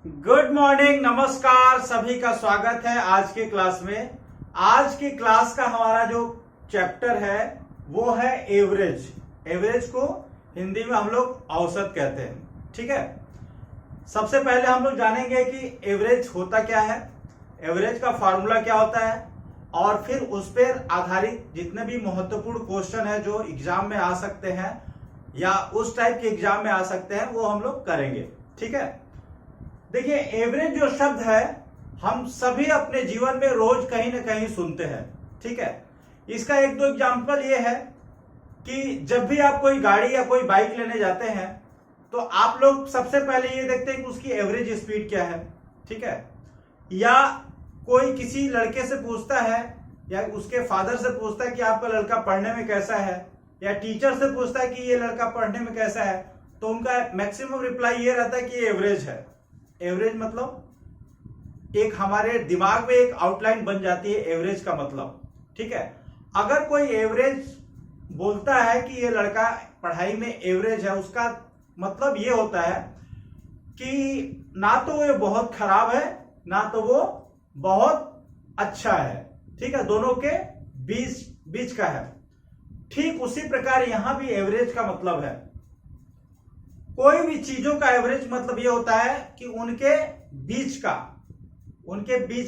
Good morning, नमस्कार, सभी का स्वागत है आज के क्लास में। आज की क्लास का हमारा जो चैप्टर है वो है एवरेज। एवरेज को हिंदी में हम लोग औसत कहते हैं। ठीक है, सबसे पहले हम लोग जानेंगे कि एवरेज होता क्या है, एवरेज का फॉर्मूला क्या होता है, और फिर उस पर आधारित जितने भी महत्वपूर्ण क्वेश्चन है जो एग्जाम में आ सकते हैं या उस टाइप के एग्जाम में आ सकते हैं वो हम लोग करेंगे। ठीक है, देखिए एवरेज जो शब्द है हम सभी अपने जीवन में रोज कहीं ना कहीं सुनते हैं। ठीक है, इसका एक दो एग्जांपल ये है कि जब भी आप कोई गाड़ी या कोई बाइक लेने जाते हैं तो आप लोग सबसे पहले ये देखते हैं कि उसकी एवरेज स्पीड क्या है। ठीक है, या कोई किसी लड़के से पूछता है या उसके फादर से पूछता है कि आपका लड़का पढ़ने में कैसा है, या टीचर से पूछता है कि ये लड़का पढ़ने में कैसा है, तो उनका मैक्सिमम रिप्लाई ये रहता है कि ये एवरेज है। एवरेज मतलब एक हमारे दिमाग में एक आउटलाइन बन जाती है एवरेज का मतलब। ठीक है, अगर कोई एवरेज बोलता है कि ये लड़का पढ़ाई में एवरेज है, उसका मतलब ये होता है कि ना तो वो बहुत खराब है ना तो वो बहुत अच्छा है। ठीक है, दोनों के बीच बीच का है। ठीक उसी प्रकार यहां भी एवरेज का मतलब है, कोई भी चीजों का एवरेज मतलब ये होता है कि उनके बीच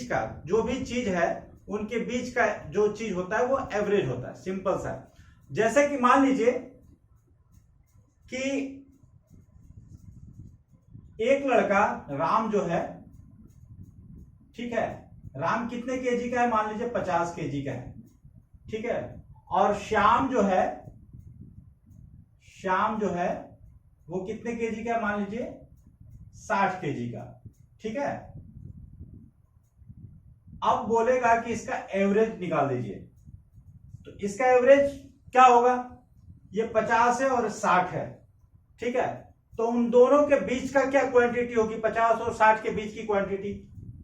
का जो भी चीज है उनके बीच का जो चीज होता है वो एवरेज होता है। सिंपल सा, जैसे कि मान लीजिए कि एक लड़का राम जो है, ठीक है, राम कितने केजी का है, मान लीजिए 50 केजी का है। ठीक है, और श्याम जो है वो कितने केजी का, मान लीजिए 60 केजी का। ठीक है, अब बोलेगा कि इसका एवरेज निकाल दीजिए, तो इसका एवरेज क्या होगा, ये 50 है और 60 है। ठीक है, तो उन दोनों के बीच का क्या क्वांटिटी होगी, 50 और 60 के बीच की क्वांटिटी,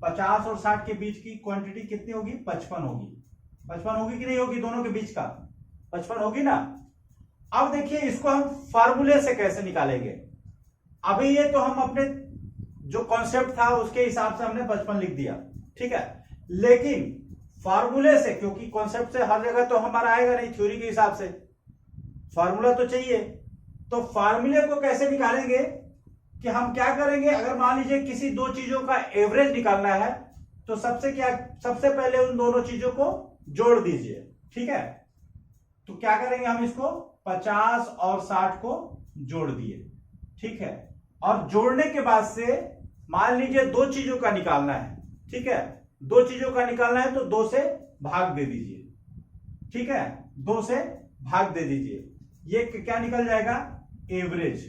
50 और 60 के बीच की क्वांटिटी कितनी होगी, 55 होगी। 55 होगी कि नहीं होगी, दोनों के बीच का 55 होगी ना। अब देखिए इसको हम फार्मूले से कैसे निकालेंगे। अभी ये तो हम अपने जो कॉन्सेप्ट था उसके हिसाब से हमने 55 लिख दिया। ठीक है, लेकिन फार्मूले से, क्योंकि कॉन्सेप्ट से हर जगह तो हमारा आएगा नहीं, थ्योरी के हिसाब से फार्मूला तो चाहिए। तो फार्मूले को कैसे निकालेंगे कि हम क्या करेंगे, अगर मान लीजिए किसी दो चीजों का एवरेज निकालना है तो सबसे पहले उन दोनों चीजों को जोड़ दीजिए। ठीक है, तो क्या करेंगे हम, इसको 50 और 60 को जोड़ दिए। ठीक है, और जोड़ने के बाद से मान लीजिए दो चीजों का निकालना है। ठीक है, दो चीजों का निकालना है तो 2 से भाग दे दीजिए। ठीक है, 2 से भाग दे दीजिए, ये क्या निकल जाएगा, एवरेज।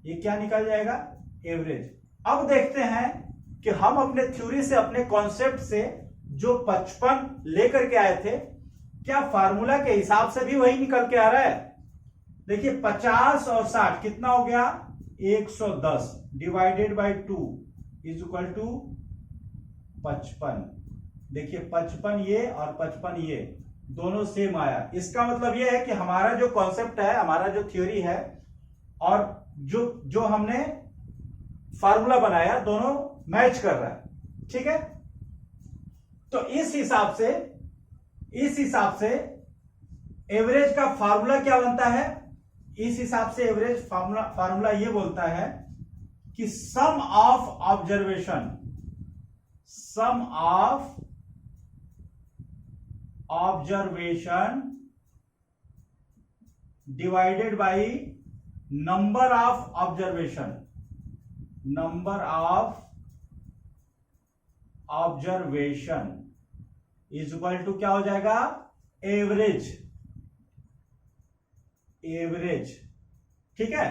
ये क्या निकल जाएगा, एवरेज। अब देखते हैं कि हम अपने थ्योरी से, अपने कॉन्सेप्ट से जो 55 लेकर के आए थे, क्या फार्मूला के हिसाब से भी वही निकल के आ रहा है। देखिए 50 और 60 कितना हो गया, 110 divided by 2 is equal to 55। देखिए 55 ये और 55 ये दोनों सेम आया। इसका मतलब ये है कि हमारा जो कॉन्सेप्ट है, हमारा जो थ्योरी है और जो हमने फार्मूला बनाया, दोनों मैच कर रहा है। ठीक है, तो इस हिसाब से एवरेज का फार्मूला क्या बनता है, इस हिसाब से एवरेज फार्मूला ये बोलता है कि sum of observation divided by number of observation is equal to क्या हो जाएगा, एवरेज। ठीक है,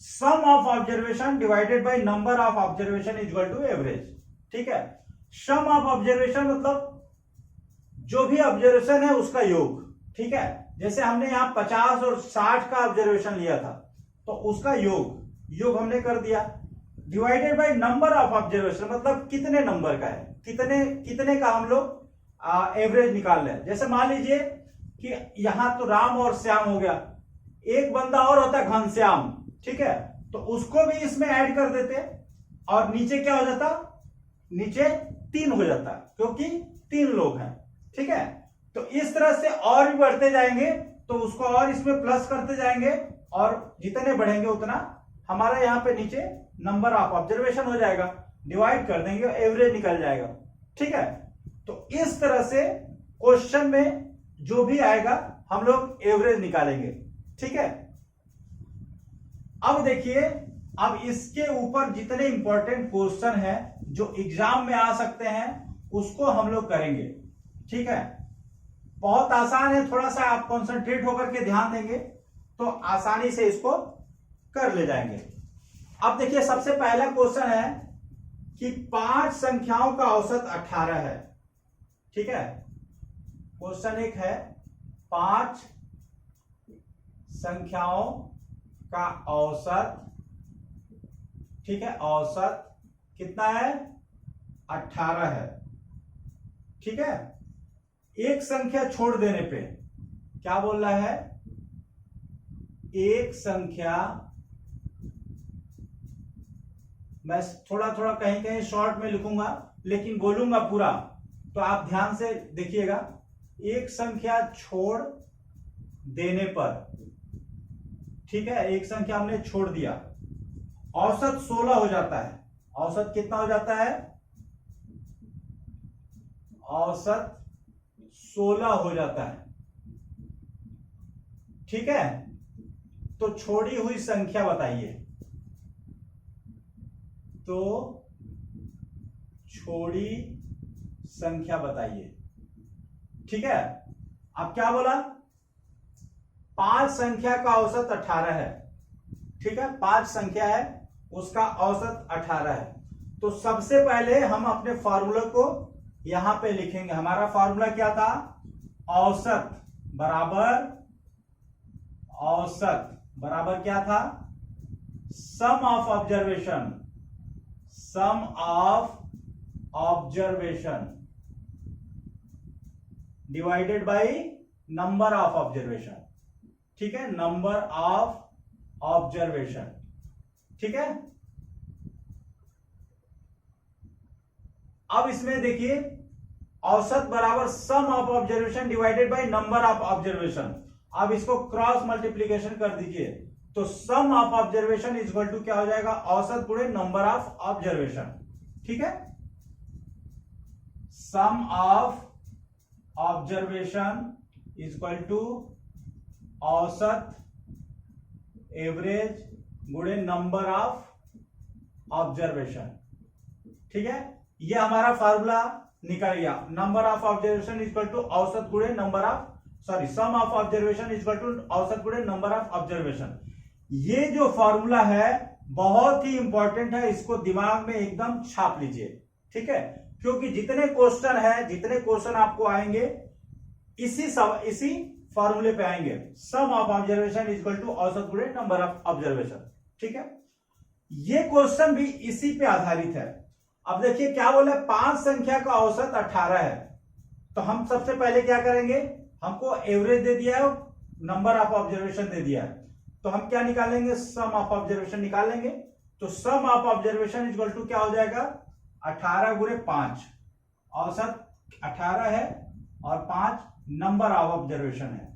sum of observation divided by number of observation is equal to average. ठीक है, सम ऑफ ऑब्जर्वेशन मतलब जो भी ऑब्जर्वेशन है उसका योग। ठीक है, जैसे हमने यहां 50 और 60 का ऑब्जर्वेशन लिया था तो उसका योग हमने कर दिया। Divided by number of observation मतलब कितने नंबर का है, कितने का हम लोग एवरेज निकाल रहे हैं। जैसे मान लीजिए कि यहां तो राम और श्याम हो गया, एक बंदा और होता है घनश्याम। ठीक है, तो उसको भी इसमें ऐड कर देते और नीचे क्या हो जाता, नीचे 3 हो जाता क्योंकि 3 लोग हैं। ठीक है, तो इस तरह से और भी बढ़ते जाएंगे तो उसको और इसमें प्लस करते जाएंगे और जितने बढ़ेंगे उतना हमारा यहाँ पे नीचे नंबर ऑफ ऑब्जर्वेशन हो जाएगा, डिवाइड कर देंगे एवरेज निकल जाएगा। ठीक है, तो इस तरह से क्वेश्चन में जो भी आएगा हम लोग एवरेज निकालेंगे। ठीक है, अब देखिए, अब इसके ऊपर जितने इंपॉर्टेंट क्वेश्चन हैं जो एग्जाम में आ सकते हैं उसको हम लोग करेंगे। ठीक है, बहुत आसान है, थोड़ा सा आप कॉन्सेंट्रेट होकर के ध्यान देंगे तो आसानी से इसको कर ले जाएंगे। अब देखिए, सबसे पहला क्वेश्चन है कि 5 संख्याओं का औसत 18 है। ठीक है, क्वेश्चन एक है 5 संख्याओं का औसत, ठीक है, औसत कितना है, 18 है। ठीक है, एक संख्या छोड़ देने पे क्या बोल रहा है, एक संख्या, मैं थोड़ा थोड़ा कहीं कहीं शॉर्ट में लिखूंगा लेकिन बोलूंगा पूरा, तो आप ध्यान से देखिएगा। एक संख्या छोड़ देने पर, ठीक है, एक संख्या हमने छोड़ दिया, औसत 16 हो जाता है। औसत कितना हो जाता है, औसत 16 हो जाता है। ठीक है, तो छोड़ी हुई संख्या बताइए, तो छोड़ी संख्या बताइए। ठीक है, अब क्या बोला, 5 संख्या का औसत 18 है। ठीक है, 5 संख्या है उसका औसत 18 है। तो सबसे पहले हम अपने फॉर्मूला को यहां पे लिखेंगे। हमारा फॉर्मूला क्या था, औसत बराबर, औसत बराबर क्या था, sum of observation, sum of observation divided by number of observation. ठीक है, नंबर ऑफ ऑब्जर्वेशन। ठीक है, अब इसमें देखिए, औसत बराबर sum of observation divided by number of observation. अब इसको क्रॉस मल्टीप्लीकेशन कर दीजिए तो sum of observation is equal to क्या हो जाएगा, औसत गुणे नंबर ऑफ ऑब्जर्वेशन। ठीक है, sum of observation is equal to औसत एवरेज गुणे नंबर ऑफ ऑब्जर्वेशन। ठीक है, ये हमारा फार्मूला निकल गया। Number of observation is equal to औसत गुणे number of, sorry, sum of observation is equal to औसत गुणे नंबर ऑफ ऑब्जर्वेशन। ये जो फॉर्मूला है बहुत ही इंपॉर्टेंट है, इसको दिमाग में एकदम छाप लीजिए। ठीक है, क्योंकि जितने क्वेश्चन है, जितने क्वेश्चन आपको आएंगे इसी फॉर्मूले पे आएंगे। Sum of observation is equal to औसत गुणे नंबर ऑफ ऑब्जर्वेशन। ठीक है, ये क्वेश्चन भी इसी पे आधारित है। अब देखिए क्या बोला, 5 संख्या का औसत 18 है। तो हम सबसे पहले क्या करेंगे, हमको एवरेज दे दिया है, नंबर ऑफ ऑब्जर्वेशन दे दिया है, तो हम क्या निकालेंगे, सम ऑफ ऑब्जर्वेशन निकालेंगे। तो sum of observation is equal to क्या हो जाएगा, 18 गुणे 5। औसत 18 है और 5 नंबर ऑफ ऑब्जर्वेशन है।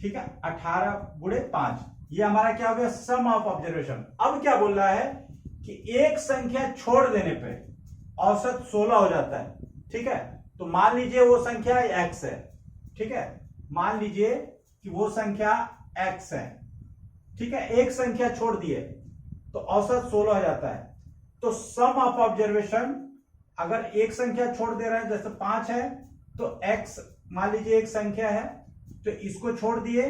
ठीक है, 18 गुणे 5, ये हमारा क्या हो गया, सम ऑफ ऑब्जर्वेशन। अब क्या बोल रहा है कि एक संख्या छोड़ देने पे औसत 16 हो जाता है। ठीक है, तो मान लीजिए वो संख्या x है। ठीक है, मान लीजिए कि वो संख्या x है। ठीक है, एक संख्या छोड़ दिए तो औसत 16 हो जाता है। तो सम ऑफ ऑब्जर्वेशन, अगर एक संख्या छोड़ दे रहे हैं, जैसे 5 है तो x, मान लीजिए एक संख्या है तो इसको छोड़ दिए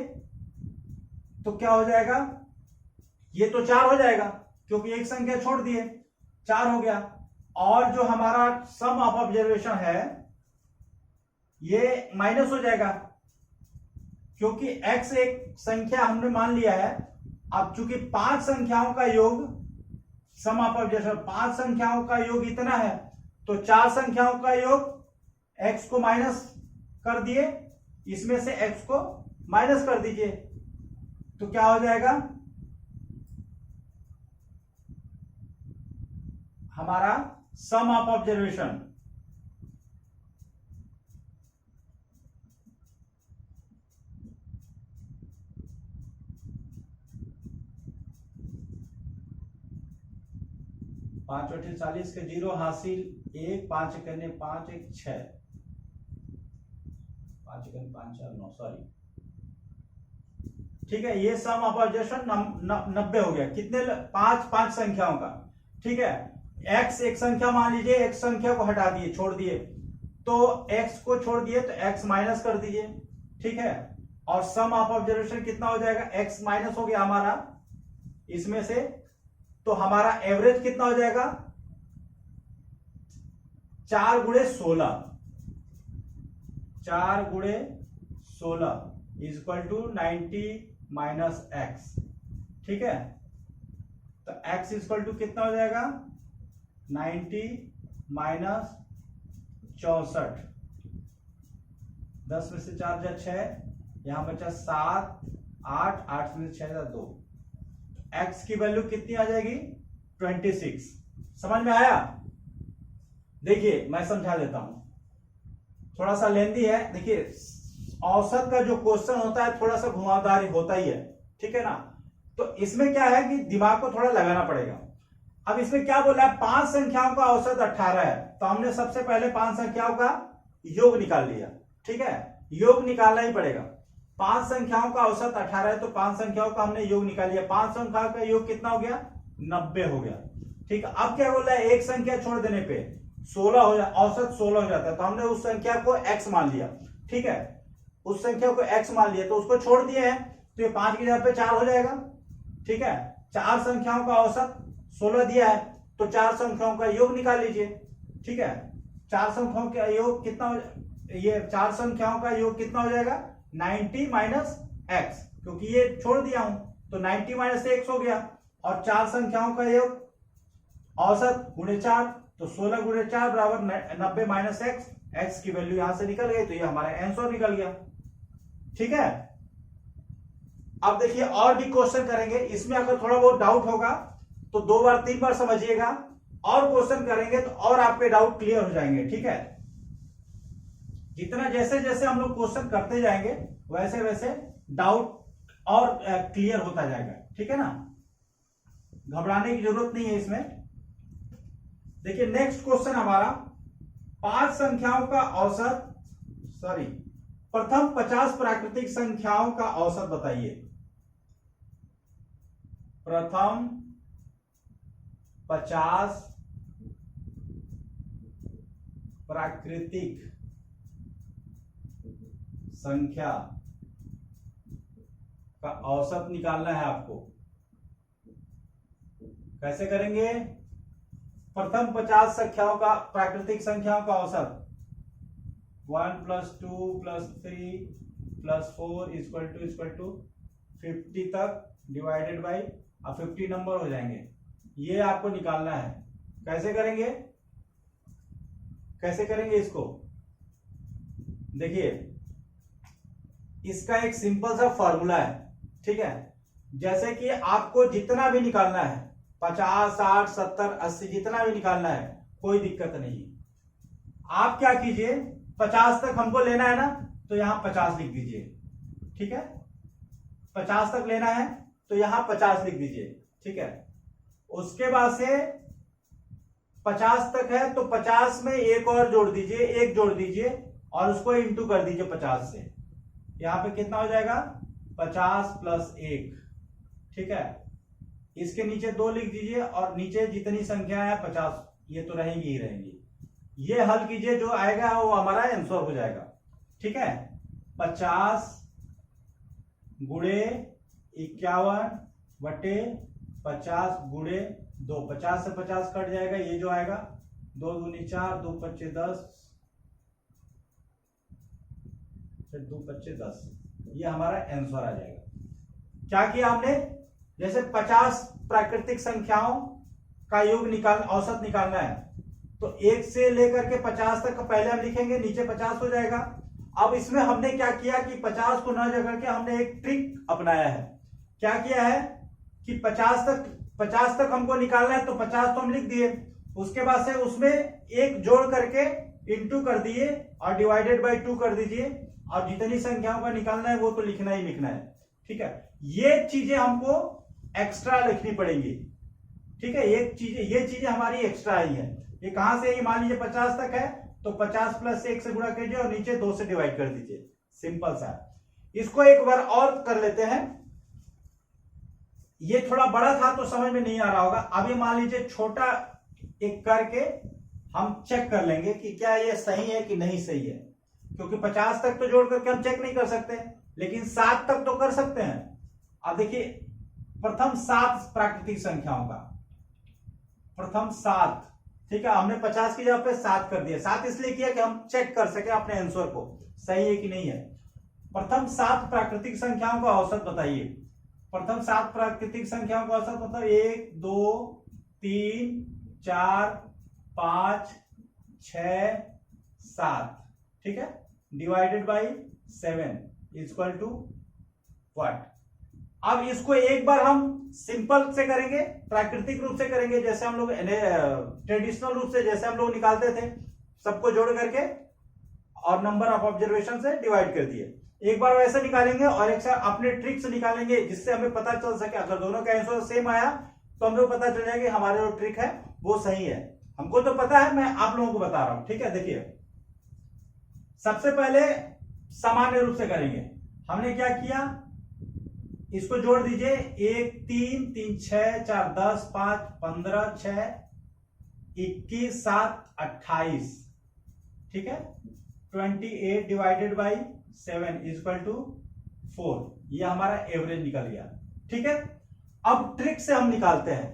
तो क्या हो जाएगा, ये तो 4 हो जाएगा क्योंकि एक संख्या छोड़ दिए, 4 हो गया। और जो हमारा सम ऑफ ऑब्जर्वेशन है ये माइनस हो जाएगा क्योंकि x एक संख्या हमने मान लिया है। अब चूंकि 5 संख्याओं का योग, सम ऑफ ऑब्जर्वेशन 5 संख्याओं का योग इतना है, तो 4 संख्याओं का योग x को माइनस कर दिए, इसमें से x को माइनस कर दीजिए तो क्या हो जाएगा, हमारा सम ऑफ ऑब्जर्वेशन, पांच बटे 40 के 0 हासिल 1, 5 करने 5, 1 6, 5 करने 5 4 9, सॉरी, ठीक है। ये सम ऑफ ऑब्जर्वेशन 90 हो गया। कितने? पांच संख्याओं का, ठीक है। x एक संख्या मान लीजिए, x संख्या को हटा दिए, छोड़ दिए, तो x को छोड़ दिए तो x माइनस कर दीजिए, ठीक है। और सम ऑफ ऑब्जर्वेशन कितना हो जाएगा? x माइनस हो गया हमारा इसमें से, तो हमारा एवरेज कितना हो जाएगा? 4 गुणे 16, 4 गुणे 16 is equal to 90 minus x, ठीक है। तो x इज इक्वल टू कितना हो जाएगा? 90 माइनस 64, 10 में से 4 जा 6, यहां बचा 7, 8, 8 में से 6 जा 2, x की वैल्यू कितनी आ जाएगी? 26। समझ में आया? देखिए मैं समझा देता हूं, थोड़ा सा लेंदी है। देखिए औसत का जो क्वेश्चन होता है थोड़ा सा घुमावदार होता ही है, ठीक है ना। तो इसमें क्या है कि दिमाग को थोड़ा लगाना पड़ेगा। अब इसमें क्या बोला है? 5 संख्याओं का औसत 18 है, तो हमने सबसे पहले 5 संख्याओं का योग निकाल लिया, ठीक है। योग निकालना ही पड़ेगा। 5 संख्याओं का औसत 18 है, तो 5 संख्याओं का हमने योग निकाल लिया। 5 संख्याओं का योग कितना हो गया? 90 हो गया, ठीक है। अब क्या बोल रहा है? एक संख्या छोड़ देने पे 16 हो जाता, औसत 16 हो जाता है, तो हमने उस संख्या को x मान लिया, ठीक है। उस संख्या को x मान लिया, तो उसको छोड़ दिए हैं, तो ये 5 की जगह पे 4 हो जाएगा, ठीक है। 4 संख्याओं का औसत 16 दिया है, तो 4 संख्याओं का योग निकाल लीजिए, ठीक है। 4 संख्याओं का योग कितना हो, ये 4 संख्याओं का योग कितना हो जाएगा? 90 माइनस एक्स, क्योंकि ये छोड़ दिया हूं, तो 90 माइनस एक्स हो गया। और 4 संख्याओं का योग औसत गुणे 4, तो 16 गुणे 4 बराबर 90 माइनस एक्स, एक्स की वैल्यू यहां से निकल गई, तो ये हमारा आंसर निकल गया, ठीक है। अब देखिए और भी क्वेश्चन करेंगे, इसमें अगर थोड़ा बहुत डाउट होगा तो 2 बार 3 बार समझिएगा, और क्वेश्चन करेंगे तो और आपके डाउट क्लियर हो जाएंगे, ठीक है। जितना जैसे जैसे हम लोग क्वेश्चन करते जाएंगे वैसे वैसे डाउट और क्लियर होता जाएगा, ठीक है ना। घबराने की जरूरत नहीं है इसमें। देखिए नेक्स्ट क्वेश्चन हमारा, 5 संख्याओं का औसत, सॉरी, प्रथम 50 प्राकृतिक संख्याओं का औसत बताइए। प्रथम 50 प्राकृतिक संख्या का औसत निकालना है आपको। कैसे करेंगे? प्रथम 50 संख्याओं का, प्राकृतिक संख्याओं का औसत 1 + 2 + 3 + 4 इक्वल टू 50 तक डिवाइडेड बाई, अब 50 नंबर हो जाएंगे, ये आपको निकालना है। कैसे करेंगे? कैसे करेंगे इसको? देखिए इसका एक सिंपल सा फॉर्मूला है, ठीक है। जैसे कि आपको जितना भी निकालना है, 50, 60, 70, 80 जितना भी निकालना है, कोई दिक्कत नहीं। आप क्या कीजिए, 50 तक हमको लेना है ना, तो यहां 50 लिख दीजिए, ठीक है। 50 तक लेना है तो यहां 50 लिख दीजिए, ठीक है। उसके बाद से 50 तक है तो 50 में एक और जोड़ दीजिए, एक जोड़ दीजिए और उसको इंटू कर दीजिए 50 से। यहां पे कितना हो जाएगा? 50 + 1, ठीक है। इसके नीचे 2 लिख दीजिए और नीचे जितनी संख्या है 50, ये तो रहेंगी ही रहेंगी। ये हल कीजिए, जो आएगा वो हमारा आंसर हो जाएगा, ठीक है। 50 गुणे 51 बटे 50 गुणे 2, 50 से 50 कट जाएगा, ये जो आएगा 2 दूनी 4, 2 पच्चे 10, 2 पच्चे 10, ये हमारा आंसर आ जाएगा। क्या किया हमने? जैसे 50 प्राकृतिक संख्याओं का योग निकाल, औसत निकालना है, तो 1 से लेकर के 50 तक पहले हम लिखेंगे, नीचे 50 हो जाएगा। अब इसमें हमने क्या किया कि 50 को न जगह के हमने एक ट्रिक अपनाया है। क्या किया है कि 50 तक हमको निकालना है, तो 50 तो हम लिख दिए, उसके बाद से उसमें एक जोड़ करके इनटू कर दिए और डिवाइडेड बाय 2 कर दीजिए, और जितनी संख्याओं का निकालना है वो तो लिखना ही लिखना है। ठीक है, ये चीजें हमको एक्स्ट्रा लिखनी पड़ेंगी। ठीक है, ये चीजें हमारी एक्स्ट्रा आई है। ये कहां से, ये मान लीजिए 50 तक है तो 50 प्लस 1 से गुणा कीजिए और नीचे 2 से डिवाइड कर दीजिए, सिंपल सा। इसको एक बार और कर लेते हैं। ये थोड़ा बड़ा था तो समझ में नहीं आ रहा होगा। अभी मान लीजिए छोटा एक करके हम चेक कर लेंगे कि क्या ये सही है कि नहीं सही है, क्योंकि 50 तक तो जोड़ करके हम चेक नहीं कर सकते, लेकिन 7 तक तो कर सकते हैं। अब देखिए, प्रथम 7 प्राकृतिक संख्याओं का, प्रथम 7, ठीक है, हमने 50 की जगह पे 7 कर दिया। 7 इसलिए किया कि हम चेक कर सके अपने आंसर को सही है कि नहीं है। प्रथम 7 प्राकृतिक संख्याओं का औसत बताइए। प्रथम 7 प्राकृतिक संख्याओं का औसत मतलब 1 2 3 4 5 6 7, ठीक है, divided by 7 equal to what. अब इसको एक बार हम सिंपल से करेंगे, प्राकृतिक रूप से करेंगे, जैसे हम लोग ट्रेडिशनल रूप से जैसे हम लोग निकालते थे, सबको जोड़ करके और नंबर ऑफ ऑब्जर्वेशन से डिवाइड कर दिए। एक बार वैसे निकालेंगे और एक साथ अपने ट्रिक से निकालेंगे, जिससे हमें पता चल सके। अगर दोनों का आंसर सेम आया तो हम लोग पता चल जाएगा कि हमारा जो ट्रिक है वो सही है। हमको तो पता है, मैं आप लोगों को बता रहा हूं। ठीक है, देखिए सबसे पहले सामान्य रूप से करेंगे। हमने क्या किया, इसको जोड़ दीजिए, 1 3 3 6 4 10 5 15 6 21 7 28, ठीक है, 28 डिवाइडेड बाई 7 इक्वल टू 4। ये हमारा एवरेज निकल गया। ठीक है, अब ट्रिक से हम निकालते हैं।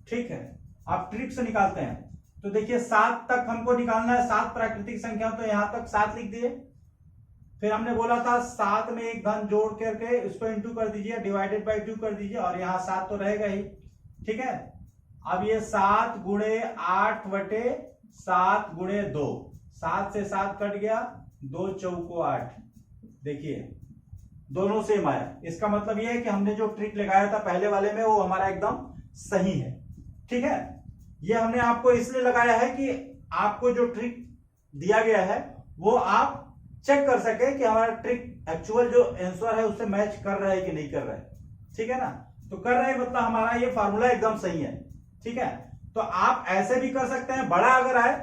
ठीक है, अब ट्रिक से निकालते हैं तो देखिए 7 तक हमको निकालना है, 7 प्राकृतिक संख्या, तो यहां तक 7 लिख दिए। फिर हमने बोला था 7 में एक धन जोड़ करके इसको इंटू कर दीजिए, डिवाइडेड बाई 2 कर दीजिए, और यहाँ 7 तो रहेगा ही। ठीक है, अब ये 7 गुणे 8 बटे 7 गुणे 2, 7 से 7 कट गया, 2 चौको 8। देखिए दोनों सेम आया। इसका मतलब ये है कि हमने जो ट्रिक लगाया था पहले वाले में वो हमारा एकदम सही है। ठीक है, ये हमने आपको इसलिए लगाया है कि आपको जो ट्रिक दिया गया है वो आप चेक कर सके कि हमारा ट्रिक एक्चुअल जो आंसर है उससे मैच कर रहा है कि नहीं कर रहा है। ठीक है ना, तो कर रहा है मतलब हमारा ये फार्मूला एकदम सही है। ठीक है, तो आप ऐसे भी कर सकते हैं, बड़ा अगर आए,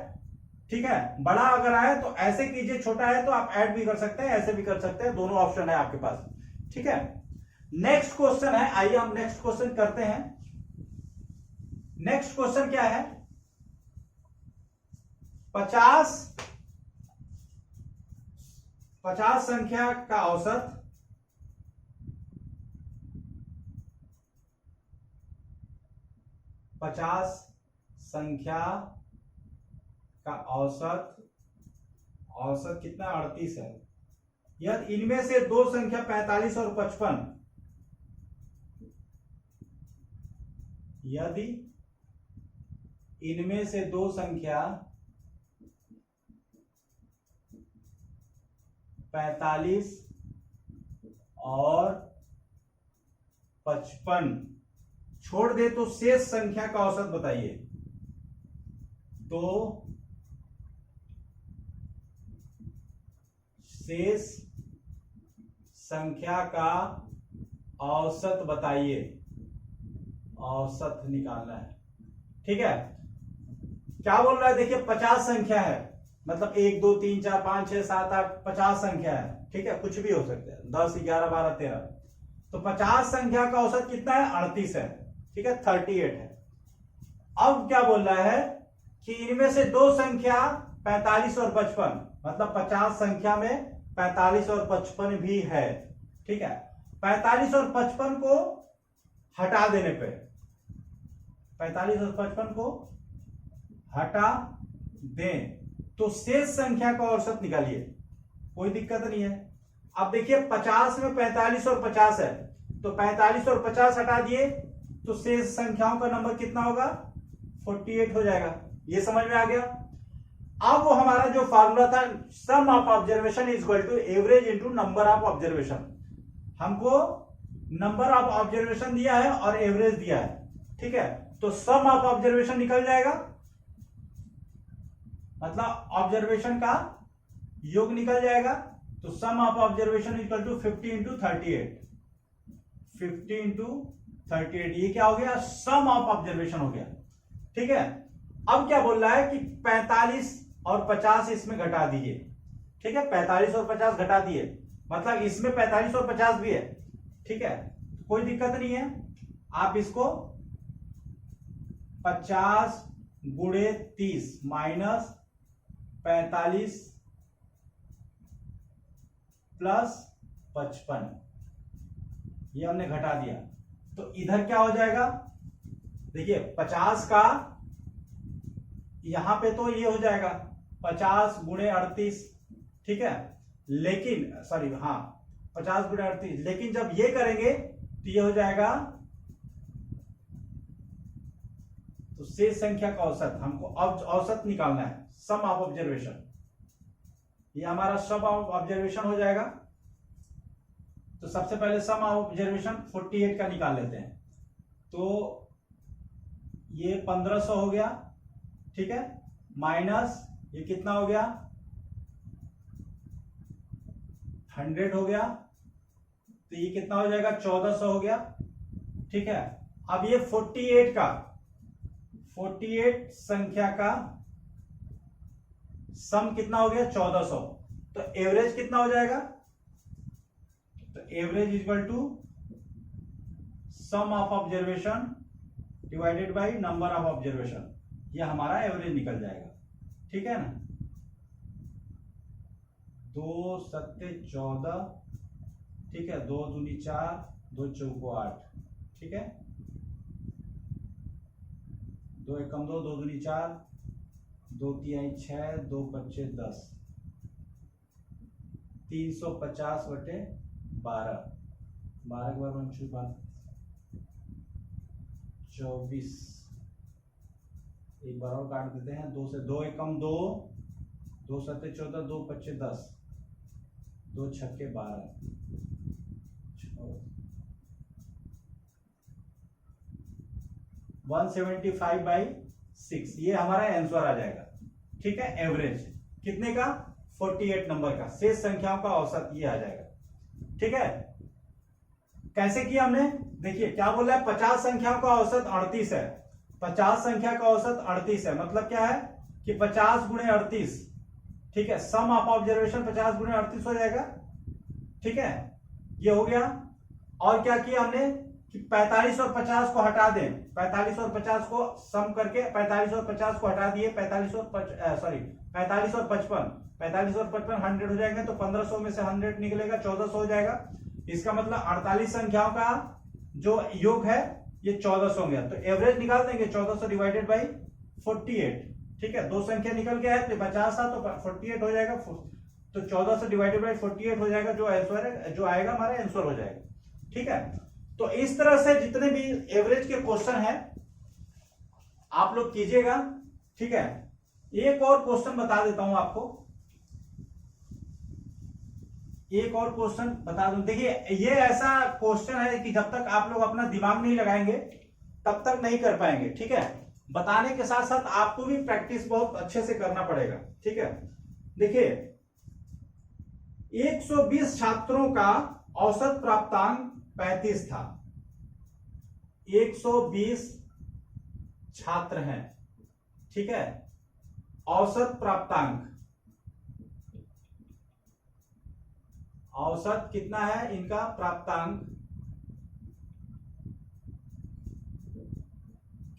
ठीक है, बड़ा अगर आए तो ऐसे कीजिए, छोटा है तो आप ऐड भी कर सकते हैं, ऐसे भी कर सकते हैं, दोनों ऑप्शन है आपके पास। ठीक है, नेक्स्ट क्वेश्चन है, आइए हम नेक्स्ट क्वेश्चन करते हैं। नेक्स्ट क्वेश्चन क्या है, 50 संख्या का औसत 50 संख्या का औसत कितना, 38 है। यदि इनमें से दो संख्या 45 और 55, यदि इनमें से दो संख्या 45 और 55 छोड़ दे तो शेष संख्या का औसत बताइए। तो शेष संख्या का औसत बताइए, औसत निकालना है। ठीक है, क्या बोल रहा है, देखिए 50 संख्या है, मतलब 1 2 3 4 5 6 7 8 50 संख्या है। ठीक है, कुछ भी हो सकता है, 10 11 12 13। तो 50 संख्या का औसत कितना है, 38 है। ठीक है, 38 है। अब क्या बोल रहा है कि इनमें से दो संख्या 45 और 55, मतलब 50 संख्या में 45 और 55 भी है। ठीक है, 45 और 55 को हटा देने पे, 45 और 55 को हटा दें तो शेष संख्या का औसत निकालिए, कोई दिक्कत नहीं है। अब देखिए 50 में 45 और 50 है, तो 45 और 50 हटा दिए तो शेष संख्याओं का नंबर कितना होगा, 48 हो जाएगा। ये समझ में आ गया। अब वो हमारा जो फार्मूला था, sum of observation is equal to average into number of observation, हमको नंबर ऑफ ऑब्जर्वेशन दिया है और एवरेज दिया है। ठीक है, तो सम ऑफ ऑब्जर्वेशन निकल जाएगा, मतलब ऑब्जर्वेशन का योग निकल जाएगा। तो sum of observation equal to 50 into 38, 50 into 38, ये क्या हो गया, सम ऑफ ऑब्जर्वेशन हो गया। ठीक है, अब क्या बोल रहा है कि 45 और 50 इसमें घटा दीजिए। ठीक है, 45 और 50 घटा दिए, मतलब इसमें 45 और 50 भी है। ठीक है, कोई दिक्कत नहीं है, आप इसको 50 गुणे 30 माइनस 45 प्लस 55, ये हमने घटा दिया। तो इधर क्या हो जाएगा, देखिए 50 का यहां पे तो ये हो जाएगा 50 गुणे 38। ठीक है, लेकिन सॉरी हाँ 50 गुणे 38, लेकिन जब ये करेंगे तो ये हो जाएगा, तो शेष संख्या का औसत हमको अब औसत निकालना है, सम ऑफ ऑब्जर्वेशन। ये हमारा सम ऑफ ऑब्जर्वेशन हो जाएगा। तो सबसे पहले सम ऑफ ऑब्जर्वेशन 48 का निकाल लेते हैं। तो ये 1500 हो गया। ठीक है, माइनस ये कितना हो गया, 100 हो गया, तो ये कितना हो जाएगा, 1400 हो गया। ठीक है, अब ये 48 संख्या का सम कितना हो गया, 1400। तो एवरेज कितना हो जाएगा, तो average equal to sum of observation divided by number of observation, यह हमारा एवरेज निकल जाएगा। ठीक है ना, 2 सत्ते 14, ठीक है, 2 दूनी 4, 2 चौको 8, ठीक है, 2 एकम 2, 2 दूनी 4, 2 तिहाई 6, 2 पच्चे 10, 350 बटे 12, 12 के बाद 24, एक बार और काट देते हैं, 2 से 2 एकम 2, 2 सत्ते 14, 2 पच्चे 10, 2 छक्के 12, 175/6, ये हमारा आंसर आ जाएगा। ठीक है, एवरेज कितने का, 48 नंबर का, शेष संख्याओं का औसत ये आ जाएगा। ठीक है, कैसे किया हमने, देखिए क्या बोल रहा है, 50 संख्याओं का औसत 38 है। 50 संख्या का औसत 38 है, मतलब क्या है कि 50 गुणे 38। ठीक है, सम ऑफ ऑब्जर्वेशन 50 गुणे 38 हो जाएगा। ठीक है, ये हो गया। और क्या किया हमने कि 45 और 50 को हटा दें, 45 और 50 को सम करके 45 और 50 को हटा दिए, 45 और 55, 45 और 55 100 हो जाएंगे, तो 1500 में से 100 निकलेगा, 1400 हो जाएगा। इसका मतलब 48 संख्याओं का जो योग है ये 1400 हो गया। तो एवरेज निकाल देंगे, 1400 डिवाइडेड बाई 48। ठीक है, दो संख्या निकल गया है, तो 50 था तो 48 हो जाएगा, तो 1400 डिवाइडेड बाई 48 हो जाएगा, जो आंसर है, जो आएगा हमारा आंसर हो जाएगा। ठीक है, तो इस तरह से जितने भी एवरेज के क्वेश्चन हैं आप लोग कीजिएगा। ठीक है, एक और क्वेश्चन बता देता हूं आपको, एक और क्वेश्चन बता दूं। देखिए ये ऐसा क्वेश्चन है कि जब तक आप लोग अपना दिमाग नहीं लगाएंगे तब तक नहीं कर पाएंगे। ठीक है, बताने के साथ साथ आपको भी प्रैक्टिस बहुत अच्छे से करना पड़ेगा। ठीक है, देखिए 120 छात्रों का औसत प्राप्तांक 35 था। 120 छात्र हैं। ठीक है, औसत प्राप्तांक, औसत कितना है इनका प्राप्तांक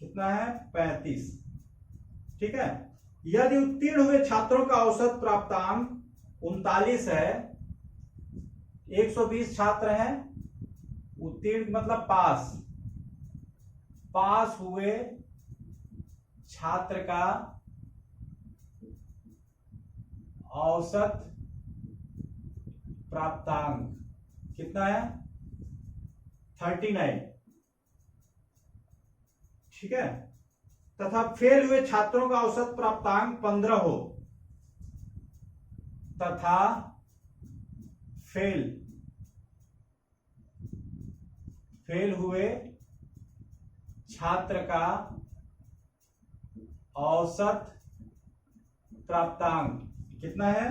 कितना है, 35। ठीक है, यदि उत्तीर्ण हुए छात्रों का औसत प्राप्तांक 39 है, 120 छात्र हैं, उत्तीर्ण मतलब पास हुए छात्र का औसत प्राप्तांक कितना है, 39। ठीक है, तथा फेल हुए छात्रों का औसत प्राप्तांक 15 हो, तथा फेल हुए छात्र का औसत प्राप्तांक कितना है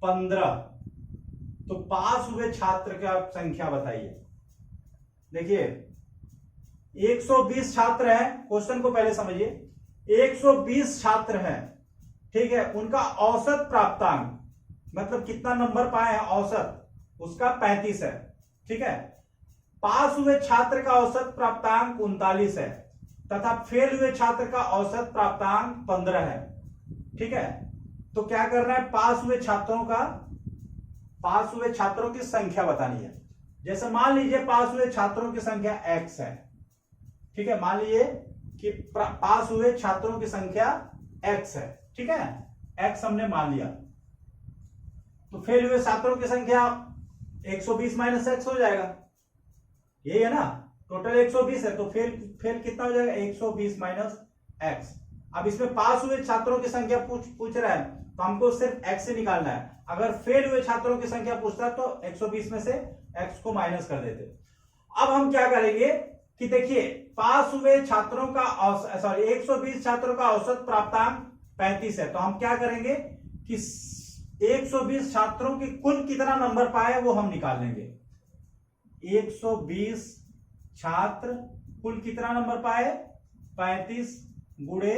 15। तो पास हुए छात्र का संख्या बताइए। देखिए 120 छात्र हैं, क्वेश्चन को पहले समझिए। 120 छात्र हैं, ठीक है, उनका औसत प्राप्तांक मतलब कितना नंबर पाए हैं औसत, उसका 35 है, ठीक है। पास हुए छात्र का औसत प्राप्तांक 39 है तथा फेल हुए छात्र का औसत प्राप्तांक 15 है, ठीक है। तो क्या करना है, पास हुए छात्रों की संख्या बतानी है। जैसे मान लीजिए पास हुए छात्रों की संख्या x है, ठीक है। मान लीजिए कि पास हुए छात्रों की संख्या x है, ठीक है, x हमने मान लिया। तो फेल हुए छात्रों की संख्या 120 माइनस x हो जाएगा, यही है ना। टोटल 120 है तो फेल कितना हो जाएगा 120 माइनस x। अब इसमें पास हुए छात्रों की संख्या पूछ रहा है तो हमको सिर्फ x से निकालना है। अगर फेल हुए छात्रों की संख्या पूछता है तो 120 में से x को माइनस कर देते। अब हम क्या करेंगे कि देखिए पास हुए छात्रों का 120 छात्रों का औसत प्राप्तांक 35 है, तो हम क्या करेंगे कि 120 छात्रों की कुल कितना नंबर पाए वो हम निकाल लेंगे। 120 छात्र कुल कितना नंबर पाए 35 गुणे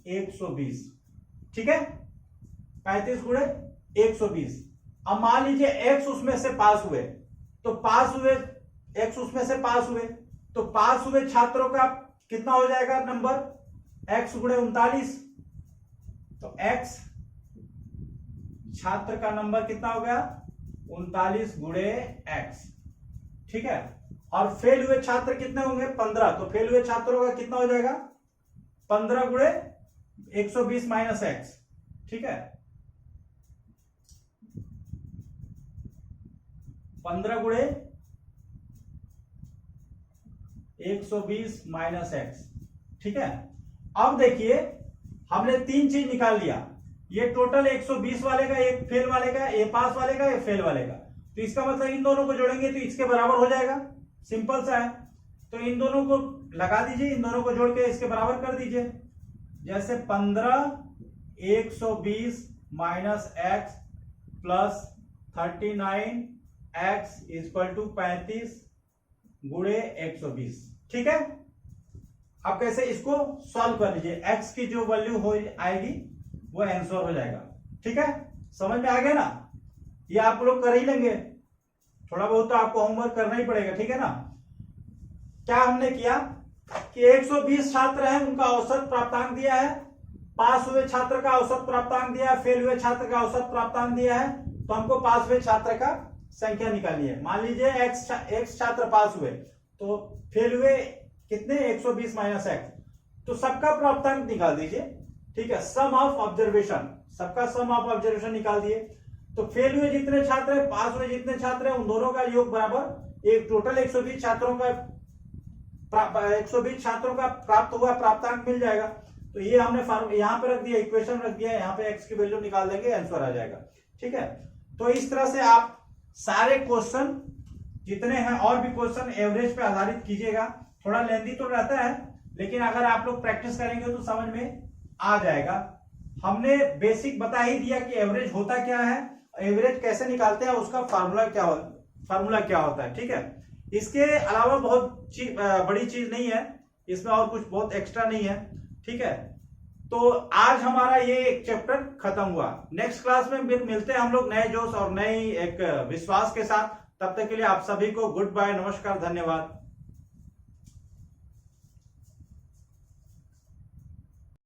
120, ठीक है, 35 गुणे 120। अब मान लीजिए x उसमें से पास हुए, तो x उसमें से पास हुए तो पास हुए छात्रों का कितना हो जाएगा नंबर x गुणे 39। तो x छात्र का नंबर कितना हो गया 39 गुणे x, ठीक है। और फेल हुए छात्र कितने होंगे 15, तो फेल हुए छात्रों का कितना हो जाएगा 15 गुणे 120 माइनस x, ठीक है, 15 गुणे 120 माइनस x, ठीक है। अब देखिए हमने तीन चीज निकाल लिया, ये टोटल 120 वाले का, एक फेल वाले का, ये पास वाले का, ये फेल वाले का। तो इसका मतलब इन दोनों को जोड़ेंगे तो इसके बराबर हो जाएगा, सिंपल सा है। तो इन दोनों को लगा दीजिए, इन दोनों को जोड़ के इसके बराबर कर दीजिए। जैसे 15 120 minus x plus 39 x equal to 35 गुणे 120, ठीक है। अब कैसे इसको सॉल्व कर लीजिए, x की जो वैल्यू हो आएगी वो आंसर हो जाएगा, ठीक है। समझ में आ गया ना, ये आप लोग कर ही लेंगे, थोड़ा बहुत तो आपको होमवर्क करना ही पड़ेगा, ठीक है ना। क्या हमने किया कि 120 छात्र हैं, उनका औसत प्राप्तांक दिया है, पास हुए छात्र का औसत प्राप्तांक दिया है, फेल हुए छात्र का औसत प्राप्तांक दिया है, तो हमको पास हुए छात्र का संख्या निकालनी है। मान लीजिए x छात्र पास हुए तो फेल हुए कितने 120 माइनस x, तो सबका प्राप्तांक निकाल दीजिए, ठीक है। सम ऑफ ऑब्जर्वेशन, सबका सम ऑफ ऑब्जर्वेशन निकाल दिए। तो फेल हुए जितने छात्र हैं, पास हुए जितने छात्र हैं, उन दोनों का योग बराबर एक टोटल 120 छात्रों का 120 छात्रों का प्राप्त हुआ प्राप्तांक मिल जाएगा। तो ये हमने यहां पे रख दिया, इक्वेशन रख दिया, यहाँ पे x की वैल्यू निकाल देंगे, आंसर आ जाएगा, ठीक है। तो इस तरह से आप सारे क्वेश्चन जितने हैं और भी क्वेश्चन एवरेज पे आधारित कीजिएगा। थोड़ा लेंदी तो रहता है, लेकिन अगर आप लोग प्रैक्टिस करेंगे तो समझ में आ जाएगा। हमने बेसिक बता ही दिया कि एवरेज होता क्या है, एवरेज कैसे निकालते हैं, उसका फार्मूला क्या होता है, ठीक है। इसके अलावा बहुत बड़ी चीज नहीं है इसमें, और कुछ बहुत एक्स्ट्रा नहीं है, ठीक है। तो आज हमारा ये एक चैप्टर खत्म हुआ। नेक्स्ट क्लास में मिलते हैं हम लोग नए जोश और नई एक विश्वास के साथ। तब तक के लिए आप सभी को गुड बाय, नमस्कार, धन्यवाद।